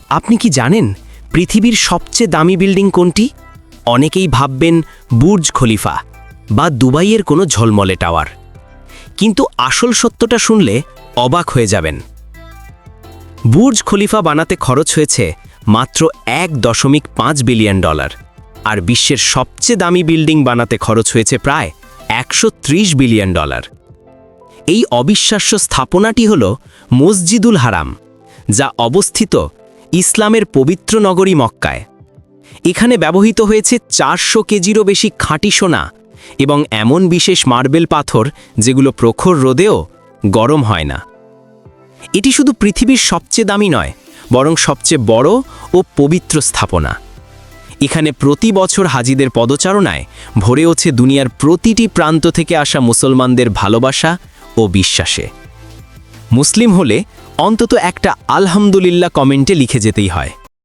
আপনি কি জানেন পৃথিবীর সবচেয়ে দামি বিল্ডিং কোনটি? অনেকেই ভাববেন বুর্জ খলিফা বা দুবাইয়ের কোনো ঝলমলে টাওয়ার, কিন্তু আসল সত্যটা শুনলে অবাক হয়ে যাবেন। বুর্জ খলিফা বানাতে খরচ হয়েছে মাত্র $1.5 বিলিয়ন, আর বিশ্বের সবচেয়ে দামি বিল্ডিং বানাতে খরচ হয়েছে প্রায় $130 বিলিয়ন। এই অবিশ্বাস্য স্থাপনাটি হল মসজিদুল হারাম, যা অবস্থিত ইসলামের পবিত্র নগরী মক্কায়। এখানে ব্যবহৃত হয়েছে 400 কেজিরও বেশি খাঁটি সোনা এবং এমন বিশেষ মার্বেল পাথর যেগুলো প্রখর রোদেও গরম হয় না। এটি শুধু পৃথিবীর সবচেয়ে দামি নয়, বরং সবচেয়ে বড় ও পবিত্র স্থাপনা। এখানে প্রতি বছর হাজিদের পদচারণায় ভরে ওঠে দুনিয়ার প্রতিটি প্রান্ত থেকে আসা মুসলমানদের ভালোবাসা ও বিশ্বাসে। মুসলিম হলে অন্তত একটা আলহামদুলিল্লাহ কমেন্টে লিখে যেতেই হয়।